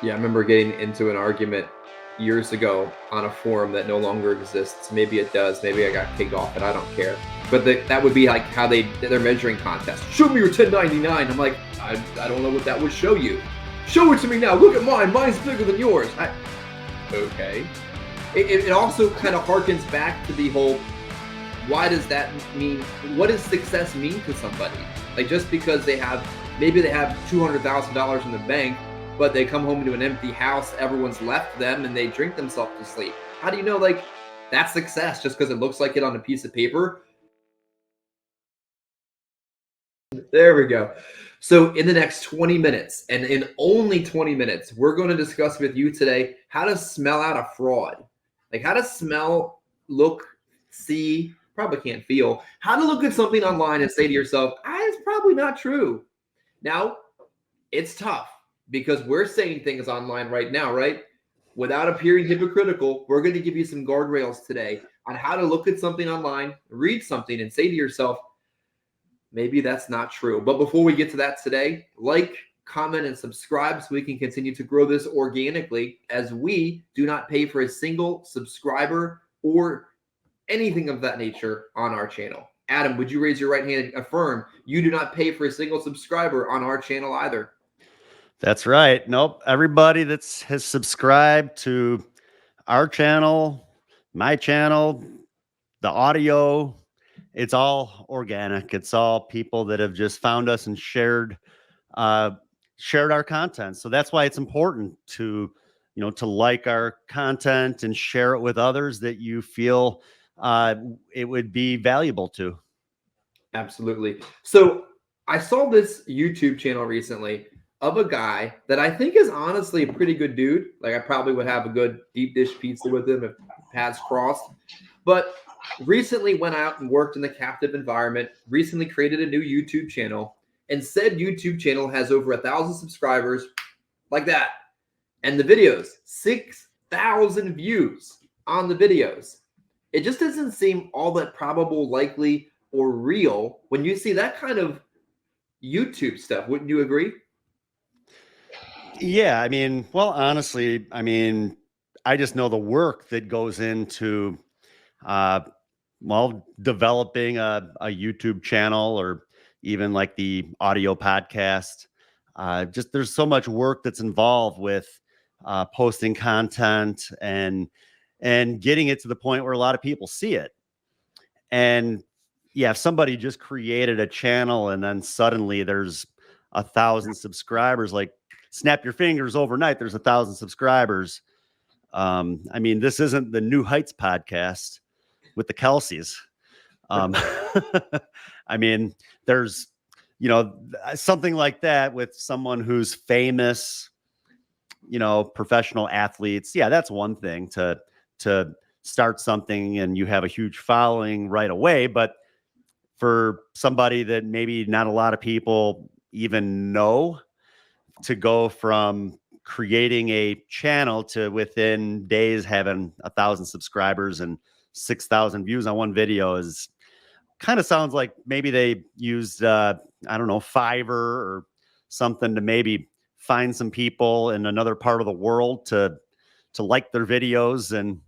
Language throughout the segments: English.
Yeah, I remember getting into an argument years ago on a forum that no longer exists. Maybe it does. Maybe I got kicked off it. I don't care. But that would be like how they're measuring contest. Show me your 1099. I'm like, I don't know what that would show you. Show it to me now. Look at mine. Mine's bigger than yours. Okay. It also kind of harkens back to the whole, why does that mean? What does success mean to somebody? Like, just because maybe they have $200,000 in the bank, but they come home to an empty house, everyone's left them, and they drink themselves to sleep. How do you know, like, that's success just because it looks like it on a piece of paper? There we go. So in the next 20 minutes, and in only 20 minutes, we're going to discuss with you today how to smell out a fraud. Like, how to smell, look, see, probably can't feel, how to look at something online and say to yourself, it's probably not true. Now, it's tough because we're saying things online right now, right? Without appearing hypocritical, we're going to give you some guardrails today on how to look at something online, read something, and say to yourself, maybe that's not true. But before we get to that today, like, comment, and subscribe so we can continue to grow this organically, as we do not pay for a single subscriber or anything of that nature on our channel. Adam, would you raise your right hand and affirm you do not pay for a single subscriber on our channel either? That's right. Nope. Everybody has subscribed to our channel, my channel, the audio, it's all organic. It's all people that have just found us and shared our content. So that's why it's important to like our content and share it with others that you feel it would be valuable to. Absolutely. So I saw this YouTube channel recently of a guy that I think is honestly a pretty good dude. Like, I probably would have a good deep dish pizza with him if paths crossed. But recently went out and worked in the captive environment, recently created a new YouTube channel, and said YouTube channel has over 1,000 subscribers, like that. And the videos, 6,000 views on the videos. It just doesn't seem all that probable, likely, or real when you see that kind of YouTube stuff. Wouldn't you agree? Yeah, I mean, well, honestly, I mean, I just know the work that goes into developing a YouTube channel, or even like the audio podcast. Just there's so much work that's involved with posting content and getting it to the point where a lot of people see it. And yeah, if somebody just created a channel and then suddenly there's 1,000 subscribers, like, snap your fingers overnight, there's 1,000 subscribers. I mean, this isn't the New Heights podcast with the Kelseys. I mean, there's, something like that with someone who's famous, professional athletes. Yeah, that's one thing to start something and you have a huge following right away. But for somebody that maybe not a lot of people even know, to go from creating a channel to within days having 1,000 subscribers and 6,000 views on one video is kind of sounds like maybe they used, I don't know, Fiverr or something to maybe find some people in another part of the world to like their videos and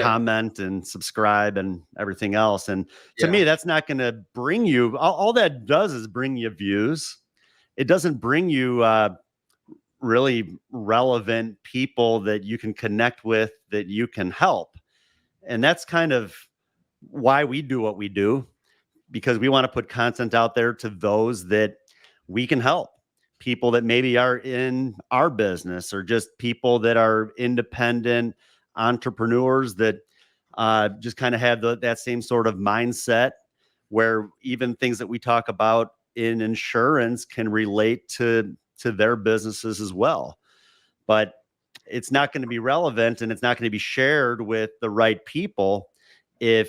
comment and subscribe and everything else. And to me, that's not going to bring you, all that does is bring you views. It doesn't bring you really relevant people that you can connect with, that you can help. And that's kind of why we do what we do, because we want to put content out there to those that we can help, people that maybe are in our business, or just people that are independent entrepreneurs that just kind of have that same sort of mindset, where even things that we talk about in insurance can relate to their businesses as well. But it's not going to be relevant, and it's not going to be shared with the right people if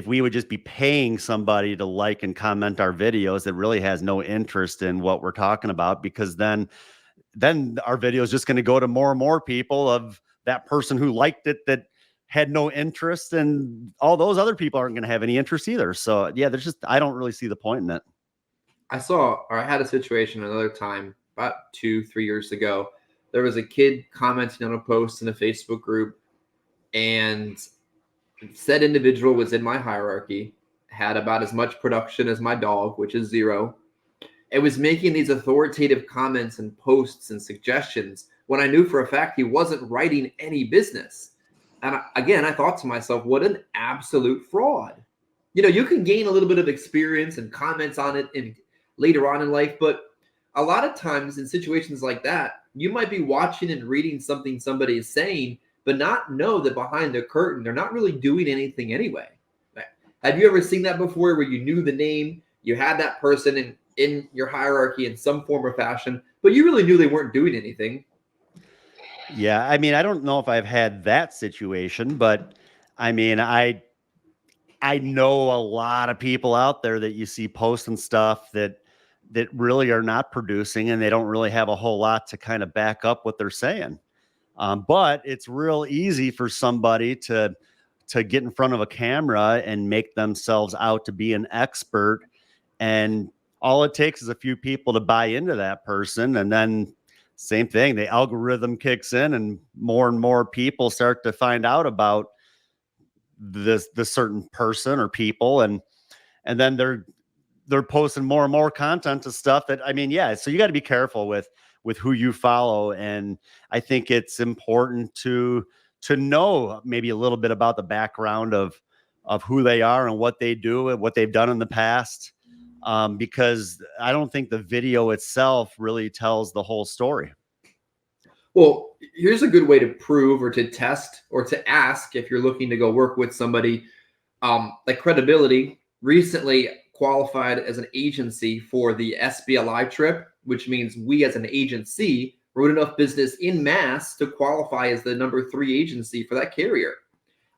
we would just be paying somebody to like and comment our videos that really has no interest in what we're talking about, because then our video is just going to go to more and more people of that person who liked it that had no interest, and all those other people aren't going to have any interest either. So yeah, I don't really see the point in it. I had a situation another time about 2-3 years ago. There was a kid commenting on a post in a Facebook group, and said individual was in my hierarchy, had about as much production as my dog, which is 0. It was making these authoritative comments and posts and suggestions when I knew for a fact he wasn't writing any business. And again, I thought to myself, what an absolute fraud. You can gain a little bit of experience and comments on it later on in life, but a lot of times in situations like that, you might be watching and reading something somebody is saying, but not know that behind the curtain, they're not really doing anything anyway. Have you ever seen that before, where you knew the name, you had that person in your hierarchy in some form or fashion, but you really knew they weren't doing anything? Yeah, I mean, I don't know if I've had that situation, but I mean, I know a lot of people out there that you see posting stuff that really are not producing, and they don't really have a whole lot to kind of back up what they're saying. But it's real easy for somebody to get in front of a camera and make themselves out to be an expert, and all it takes is a few people to buy into that person, and then same thing, the algorithm kicks in, and more people start to find out about the certain person or people, and then they're posting more and more content to stuff that, I mean, yeah, so you got to be careful with who you follow. And I think it's important to know maybe a little bit about the background of who they are and what they do and what they've done in the past, because I don't think the video itself really tells the whole story. Well, here's a good way to prove or to test or to ask if you're looking to go work with somebody. Like credibility recently qualified as an agency for the SBLI trip, which means we as an agency wrote enough business in mass to qualify as the number 3 agency for that carrier.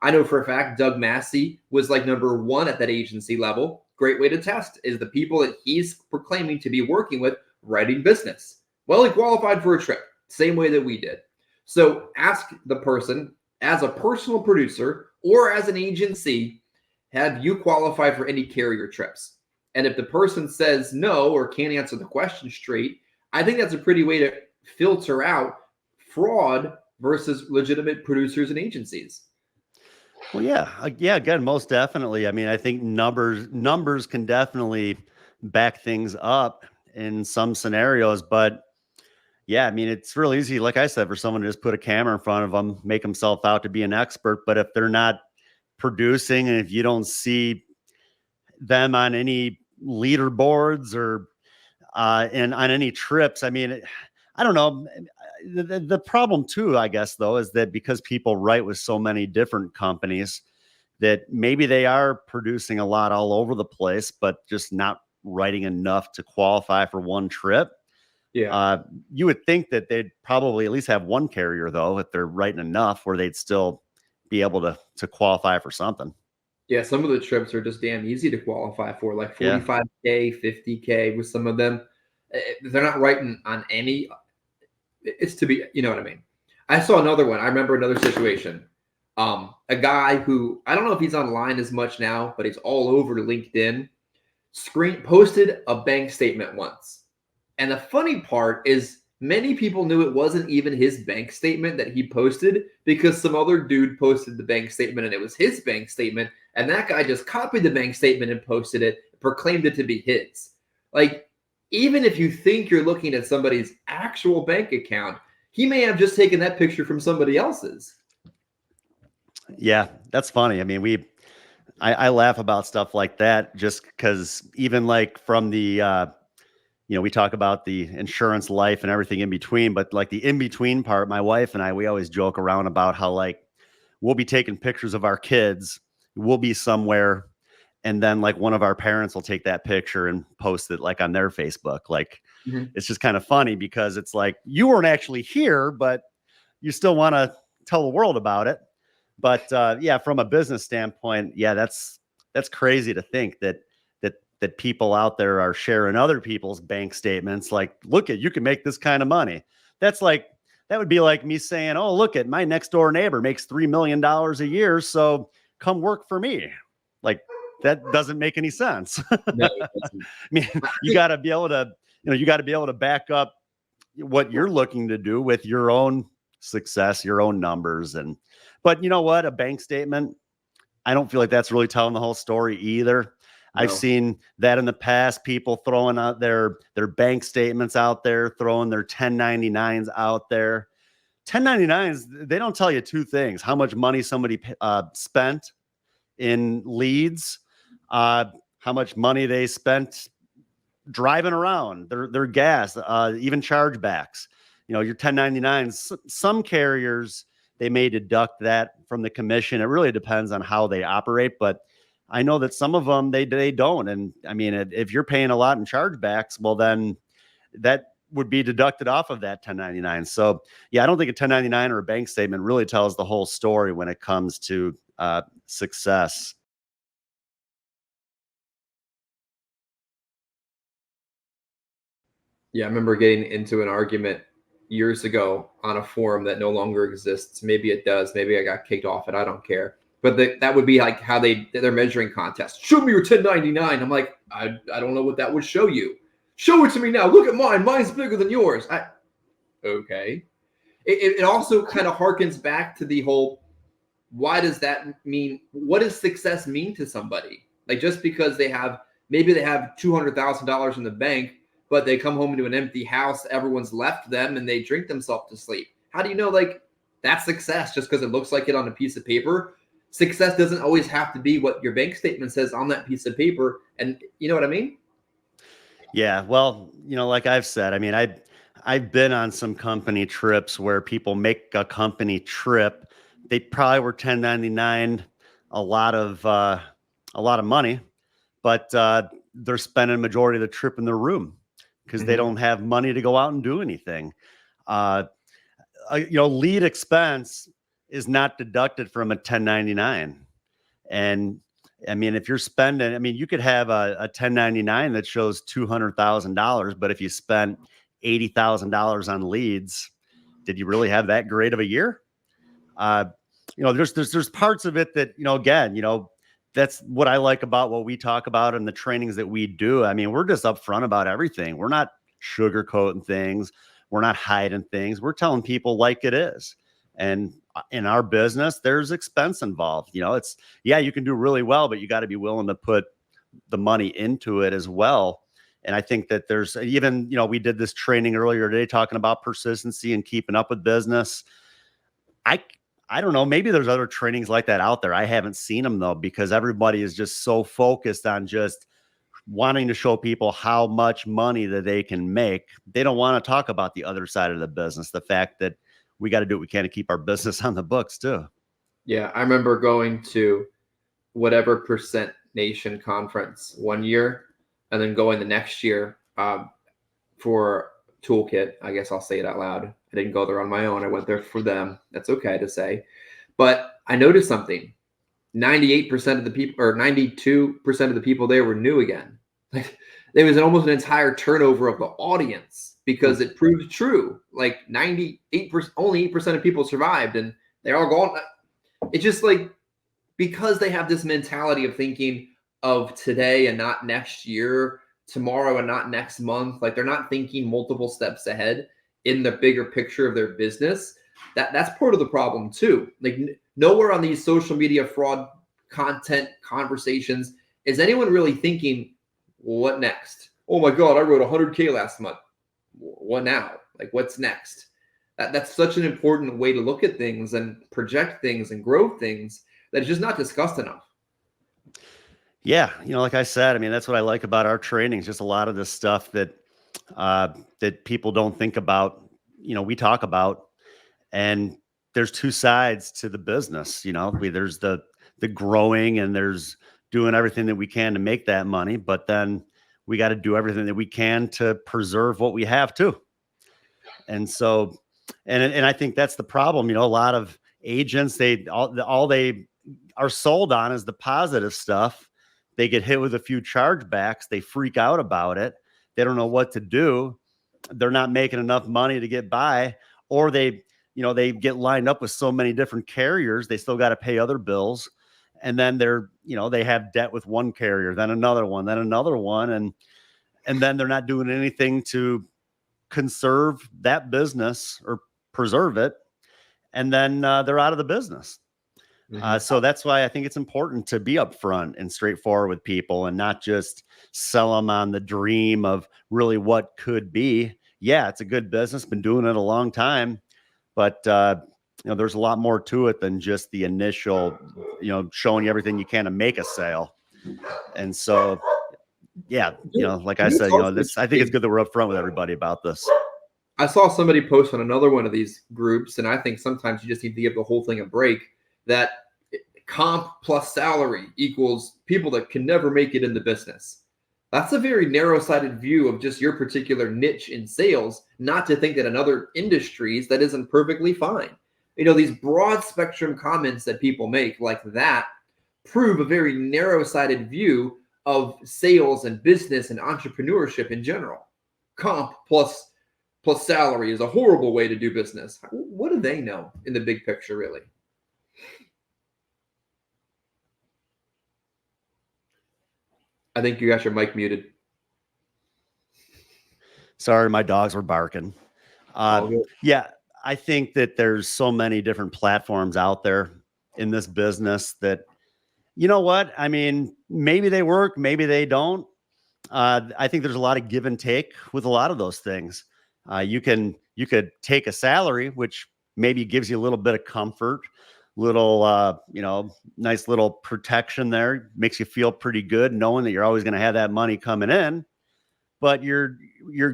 I know for a fact Doug Massey was like number 1 at that agency level. Great way to test is the people that he's proclaiming to be working with writing business. Well, he qualified for a trip, same way that we did. So ask the person, as a personal producer or as an agency, have you qualified for any carrier trips? And if the person says no or can't answer the question straight, I think that's a pretty way to filter out fraud versus legitimate producers and agencies. Well, yeah, again, most definitely. I mean, I think numbers can definitely back things up in some scenarios, but yeah, I mean, it's real easy, like I said, for someone to just put a camera in front of them, make themselves out to be an expert. But if they're not producing, and if you don't see them on any leaderboards or and on any trips, I mean, I don't know. The problem too, I guess, though, is that because people write with so many different companies, that maybe they are producing a lot all over the place, but just not writing enough to qualify for one trip. Yeah. You would think that they'd probably at least have one carrier, though, if they're writing enough, where they'd still be able to qualify for something. Yeah, some of the trips are just damn easy to qualify for, like Yeah. 45K, 50K with some of them. They're not writing on any. It's to be, you know what I mean? I saw another one. I remember another situation. A guy who, I don't know if he's online as much now, but he's all over LinkedIn, posted a bank statement once. And the funny part is many people knew it wasn't even his bank statement that he posted, because some other dude posted the bank statement and it was his bank statement. And that guy just copied the bank statement and posted it, proclaimed it to be his. Like, even if you think you're looking at somebody's actual bank account, he may have just taken that picture from somebody else's. Yeah, that's funny. I mean, I laugh about stuff like that, just because even like from the, we talk about the insurance, life, and everything in between, but like the in between part, my wife and I, we always joke around about how, like, we'll be taking pictures of our kids, we'll be somewhere, and then like one of our parents will take that picture and post it like on their Facebook. Like, It's just kind of funny, because it's like you weren't actually here, but you still want to tell the world about it. But yeah, from a business standpoint, yeah, that's crazy to think that people out there are sharing other people's bank statements. Like, look, you can make this kind of money. That would be like me saying, oh, look, at my next door neighbor makes $3 million a year, so come work for me. Like, that doesn't make any sense. No, I mean, you got to be able to back up what you're looking to do with your own success, your own numbers. But you know what? A bank statement, I don't feel like that's really telling the whole story either. I've No. seen that in the past, people throwing out their bank statements out there, throwing their 1099s out there. 1099s, they don't tell you two things: how much money somebody spent in leads, how much money they spent driving around, their gas, even chargebacks. You know, your 1099s, some carriers, they may deduct that from the commission. It really depends on how they operate, but I know that some of them, they don't. And I mean, if you're paying a lot in chargebacks, well, then that would be deducted off of that 1099. So yeah, I don't think a 1099 or a bank statement really tells the whole story when it comes to success. Yeah, I remember getting into an argument years ago on a forum that no longer exists. Maybe it does. Maybe I got kicked off it. I don't care. But that would be like how their measuring contest. Show me your 1099. I'm like, I don't know what that would show you. Show it to me now. Look at mine. Mine's bigger than yours. Okay. It also kind of harkens back to the whole, why does that mean? What does success mean to somebody? Like, just because maybe they have $200,000 in the bank, but they come home into an empty house, everyone's left them, and they drink themselves to sleep. How do you know, like, that's success just because it looks like it on a piece of paper? Success doesn't always have to be what your bank statement says on that piece of paper. And you know what I mean? Yeah, well, you know, like I've said, I mean, I've been on some company trips where people make a company trip. They probably were 1099 a lot of money, but they're spending a majority of the trip in their room because they don't have money to go out and do anything. Uh, you know, lead expense is not deducted from a 1099. And I mean, if you're spending, I mean, you could have a 1099 that shows $200,000, but if you spent $80,000 on leads, did you really have that great of a year? Uh, you know, there's parts of it that, you know, again, you know, that's what I like about what we talk about and the trainings that we do. I mean, we're just upfront about everything. We're not sugarcoating things. We're not hiding things. We're telling people like it is. And in our business, there's expense involved. You know, yeah, you can do really well, but you got to be willing to put the money into it as well. And I think that there's even, you know, we did this training earlier today talking about persistency and keeping up with business. I don't know. Maybe there's other trainings like that out there. I haven't seen them though, because everybody is just so focused on just wanting to show people how much money that they can make. They don't want to talk about the other side of the business, the fact that we got to do what we can to keep our business on the books too. Yeah, I remember going to whatever Percent Nation conference one year, and then going the next year for Toolkit. I guess I'll say it out loud. I didn't go there on my own. I went there for them. That's okay to say. But I noticed something. 98% of the people, or 92% of the people there were new again. Like, there was almost an entire turnover of the audience because it proved true. Like 98%, only 8% of people survived, and they're all gone. It's just like, because they have this mentality of thinking of today and not next year, tomorrow and not next month. Like, they're not thinking multiple steps ahead in the bigger picture of their business. That's part of the problem too. Like, nowhere on these social media fraud content conversations is anyone really thinking, what next? Oh my God, I wrote 100K last month. What now? Like, what's next? That's such an important way to look at things and project things and grow things that it's just not discussed enough. Yeah, you know, like I said, I mean, that's what I like about our trainings. Just a lot of this stuff that that people don't think about. You know, we talk about, and there's two sides to the business. You know, there's the growing, and there's doing everything that we can to make that money, but then we got to do everything that we can to preserve what we have too. And so, and I think that's the problem. You know, a lot of agents, all they are sold on is the positive stuff. They get hit with a few chargebacks. They freak out about it. They don't know what to do. They're not making enough money to get by, or they get lined up with so many different carriers. They still got to pay other bills. And then they have debt with one carrier, then another one, then another one. And then they're not doing anything to conserve that business or preserve it, and then they're out of the business. So that's why I think it's important to be upfront and straightforward with people and not just sell them on the dream of really what could be. Yeah, it's a good business, been doing it a long time, but there's a lot more to it than just the initial, showing you everything you can to make a sale. And so, yeah, like I said, I think it's good that we're upfront with everybody about this. I saw somebody post on another one of these groups, and I think sometimes you just need to give the whole thing a break, that comp plus salary equals people that can never make it in the business. That's a very narrow-sighted view of just your particular niche in sales, not to think that in other industries that isn't perfectly fine. These broad spectrum comments that people make like that prove a very narrow-sighted view of sales and business and entrepreneurship in general. Comp plus salary is a horrible way to do business. What do they know in the big picture, really? I think you got your mic muted. Sorry, my dogs were barking. Yeah, I think that there's so many different platforms out there in this business that, you know what? I mean, maybe they work, maybe they don't. I think there's a lot of give and take with a lot of those things. You could take a salary, which maybe gives you a little bit of comfort, little, nice little protection there, makes you feel pretty good knowing that you're always going to have that money coming in, but you're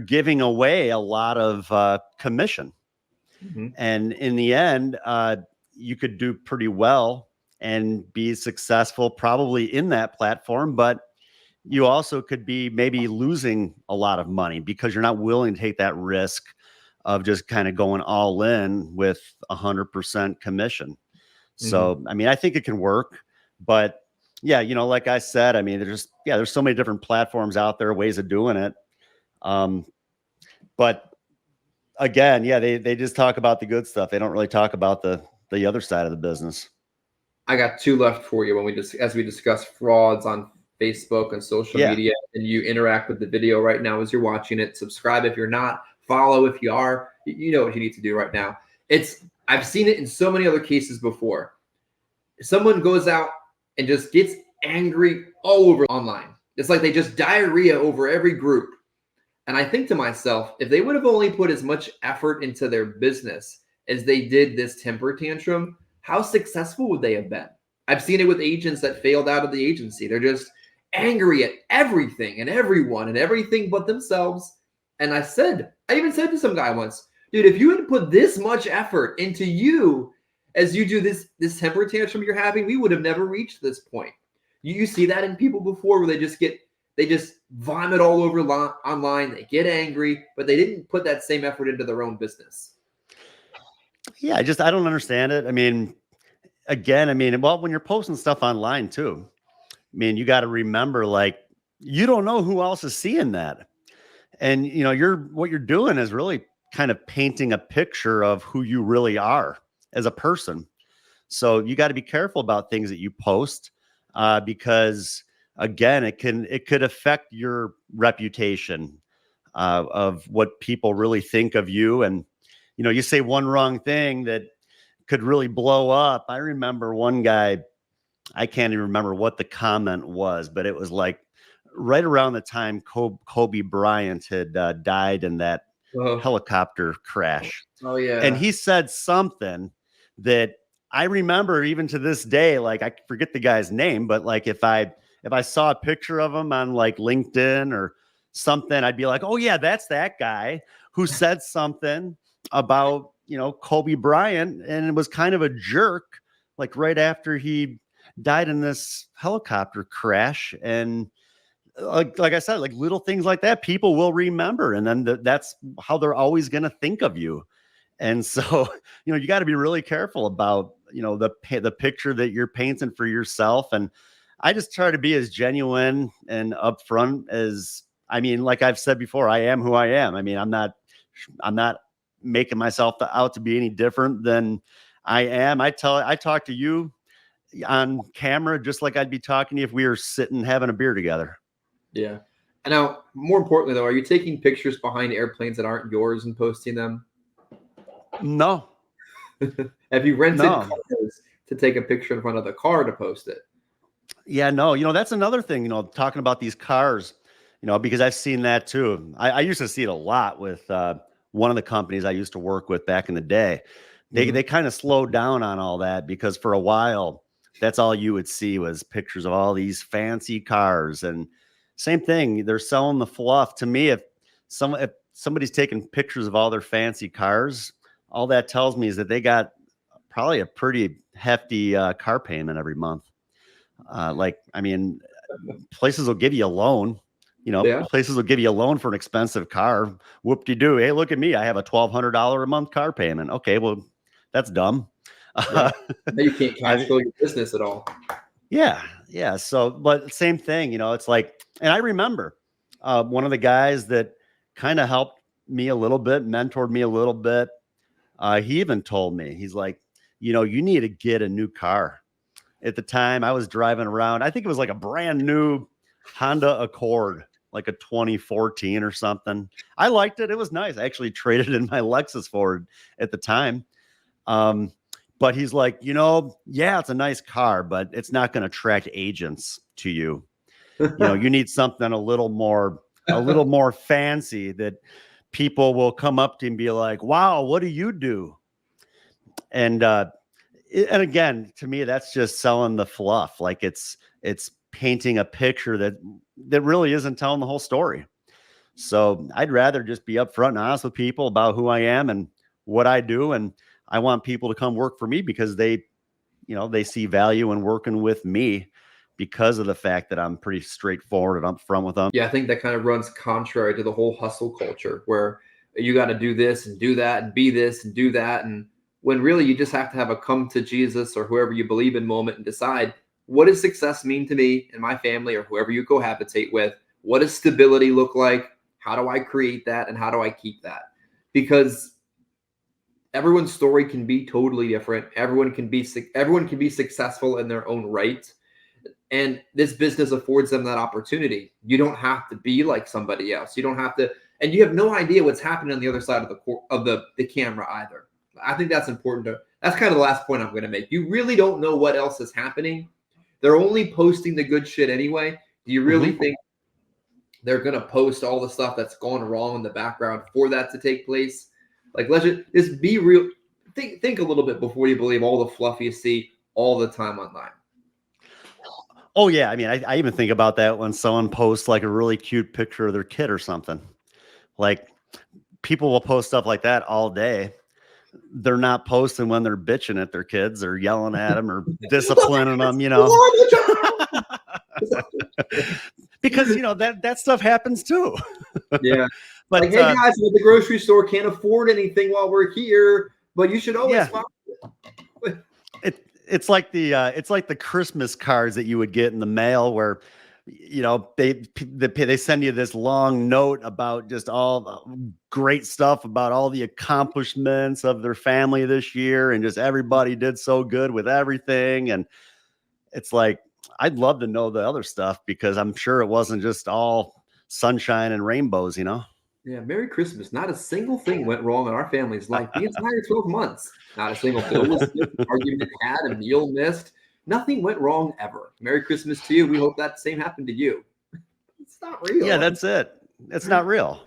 giving away a lot of commission. And in the end, you could do pretty well and be successful probably in that platform, but you also could be maybe losing a lot of money because you're not willing to take that risk of just kind of going all in with 100% commission. So, I mean, I think it can work, but yeah, like I said, I mean, there's so many different platforms out there, ways of doing it. But again, yeah, they just talk about the good stuff. They don't really talk about the other side of the business. I got two left for you as we discuss frauds on Facebook and social media, and you interact with the video right now as you're watching it. Subscribe if you're not, follow if you are. You know what you need to do right now. I've seen it in so many other cases before. Someone goes out and just gets angry all over online. It's like they just diarrhea over every group. And I think to myself, if they would have only put as much effort into their business as they did this temper tantrum, how successful would they have been? I've seen it with agents that failed out of the agency. They're just angry at everything and everyone and everything but themselves. And I even said to some guy once, dude, if you had put this much effort into you as you do this temper tantrum you're having, we would have never reached this point. You see that in people before where they just vomit all over online. They get angry, but they didn't put that same effort into their own business. Yeah, I don't understand it. I mean, again, well, when you're posting stuff online too, I mean, you got to remember, like, you don't know who else is seeing that. And, what you're doing is really kind of painting a picture of who you really are as a person. So you got to be careful about things that you post because, again, it could affect your reputation of what people really think of you. And, you say one wrong thing that could really blow up. I remember one guy, I can't even remember what the comment was, but it was like right around the time Kobe Bryant had died in that helicopter crash. Oh, yeah. And he said something that I remember even to this day. Like, I forget the guy's name, but like if I saw a picture of him on like LinkedIn or something, I'd be like, oh yeah, that's that guy who said something about, Kobe Bryant, and it was kind of a jerk, like right after he died in this helicopter crash. And like I said, like little things like that, people will remember. And then that's how they're always going to think of you. And so, you got to be really careful about, the picture that you're painting for yourself. And I just try to be as genuine and upfront as, like I've said before, I am who I am. I mean, I'm not making myself out to be any different than I am. I talk to you on camera just like I'd be talking to you if we were sitting having a beer together. Yeah. And now, more importantly, though, are you taking pictures behind airplanes that aren't yours and posting them? No, Have you rented no. cars to take a picture in front of the car to post it? Yeah, no, that's another thing, talking about these cars, because I've seen that too. I used to see it a lot with one of the companies I used to work with back in the day. They kind of slowed down on all that because for a while, that's all you would see was pictures of all these fancy cars. And same thing, they're selling the fluff. To me, if somebody's taking pictures of all their fancy cars, all that tells me is that they got probably a pretty hefty car payment every month. I mean, places will give you a loan. Yeah. Places will give you a loan for an expensive car. Whoop-de-doo. Hey, look at me. I have a $1,200 a month car payment. Okay, well, that's dumb. Right. Now you can't cash I, flow your business at all. yeah. So, but same thing, it's like, and I remember one of the guys that kind of helped me a little bit, mentored me a little bit. He even told me, he's like, you need to get a new car. At the time I was driving around, I think it was like a brand new Honda Accord, like a 2014 or something. I liked it. It was nice. I actually traded in my Lexus for it at the time. But he's like, yeah, it's a nice car, but it's not going to attract agents to you. You need something a little more fancy that people will come up to you and be like, wow, what do you do? And again, to me, that's just selling the fluff. Like it's painting a picture that really isn't telling the whole story. So I'd rather just be upfront and honest with people about who I am and what I do. And I want people to come work for me because they see value in working with me because of the fact that I'm pretty straightforward and upfront with them. Yeah, I think that kind of runs contrary to the whole hustle culture where you got to do this and do that and be this and do that. And when really you just have to have a come to Jesus or whoever you believe in moment and decide, what does success mean to me and my family or whoever you cohabitate with? What does stability look like? How do I create that? And how do I keep that? Because everyone's story can be totally different. Everyone can be successful in their own right. And this business affords them that opportunity. You don't have to be like somebody else. You don't have to, and you have no idea what's happening on the other side of the camera either. I think that's important that's kind of the last point I'm going to make. You really don't know what else is happening. They're only posting the good shit anyway. Do you really think they're going to post all the stuff that's gone wrong in the background for that to take place? Like, let's just be real. Think a little bit before you believe all the fluff you see all the time online. Oh yeah. I mean, I even think about that when someone posts like a really cute picture of their kid or something. Like people will post stuff like that all day. They're not posting when they're bitching at their kids or yelling at them or disciplining them, because that stuff happens too. Yeah. But like, hey guys, at the grocery store can't afford anything while we're here, but you should always follow it. It's like the Christmas cards that you would get in the mail where they send you this long note about just all the great stuff about all the accomplishments of their family this year and just everybody did so good with everything. And it's like, I'd love to know the other stuff because I'm sure it wasn't just all sunshine and rainbows, Yeah, Merry Christmas. Not a single thing went wrong in our family's life. The entire 12 months. Not a single bill was missed, argument had, a meal missed. Nothing went wrong ever. Merry Christmas to you. We hope that same happened to you. It's not real. Yeah, that's it. It's not real.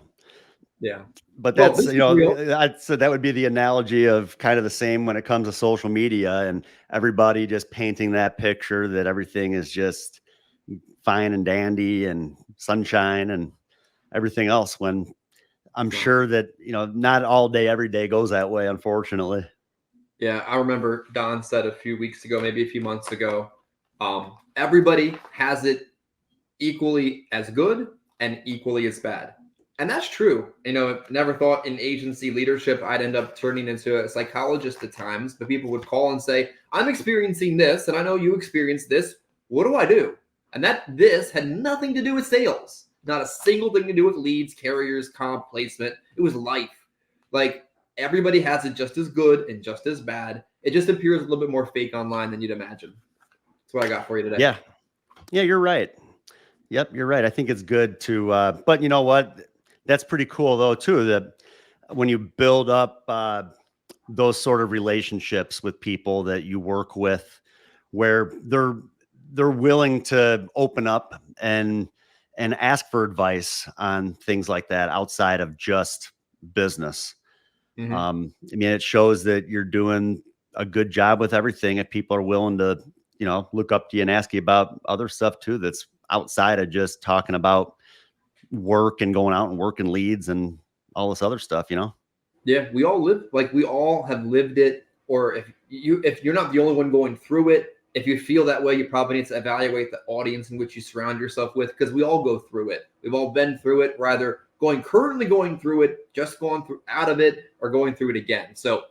Yeah. But that's, so that would be the analogy of kind of the same when it comes to social media and everybody just painting that picture that everything is just fine and dandy and sunshine and everything else when I'm sure that, not all day, every day goes that way, unfortunately. Yeah. I remember Don said a few weeks ago, maybe a few months ago, everybody has it equally as good and equally as bad. And that's true. Never thought in agency leadership, I'd end up turning into a psychologist at times, but people would call and say, I'm experiencing this. And I know you experienced this. What do I do? And this had nothing to do with sales. Not a single thing to do with leads, carriers, comp, placement. It was life. Like everybody has it just as good and just as bad. It just appears a little bit more fake online than you'd imagine. That's what I got for you today. Yeah. Yeah, you're right. Yep, you're right. I think it's good to, but you know what? That's pretty cool though, too, that when you build up those sort of relationships with people that you work with, where they're willing to open up and ask for advice on things like that outside of just business. Mhm. I mean, it shows that you're doing a good job with everything if people are willing to, look up to you and ask you about other stuff too that's outside of just talking about work and going out and working leads and all this other stuff. Yeah, we all live, like, we all have lived it. Or if you're not the only one going through it, if you feel that way, you probably need to evaluate the audience in which you surround yourself with, because we all go through it. We've all been through it, rather currently going through it, just going through out of it, or going through it again. So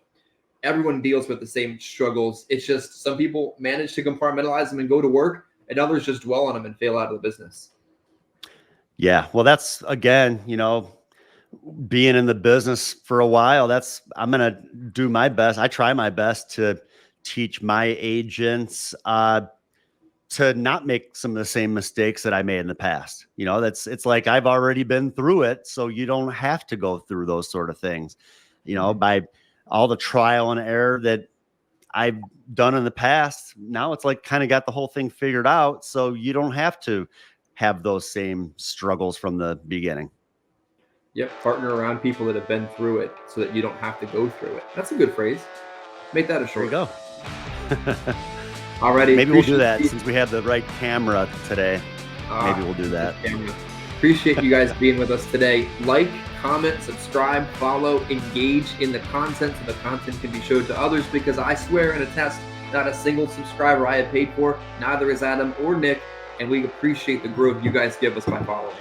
everyone deals with the same struggles. It's just some people manage to compartmentalize them and go to work, and others just dwell on them and fail out of the business. Yeah. Well, that's again, being in the business for a while, I'm going to do my best. I try my best to teach my agents to not make some of the same mistakes that I made in the past. It's like I've already been through it, so you don't have to go through those sort of things. By all the trial and error that I've done in the past, now it's like kind of got the whole thing figured out, so you don't have to have those same struggles from the beginning. Yep, partner around people that have been through it so that you don't have to go through it. That's a good phrase. Make that a There you short. go. Alrighty. Maybe we'll do that since we have the right camera today. Maybe we'll do that. Appreciate you guys being with us today. Like, comment, subscribe, follow, engage in the content so the content can be showed to others, because I swear and attest, not a single subscriber I have paid for, neither is Adam or Nick, and we appreciate the growth you guys give us by following.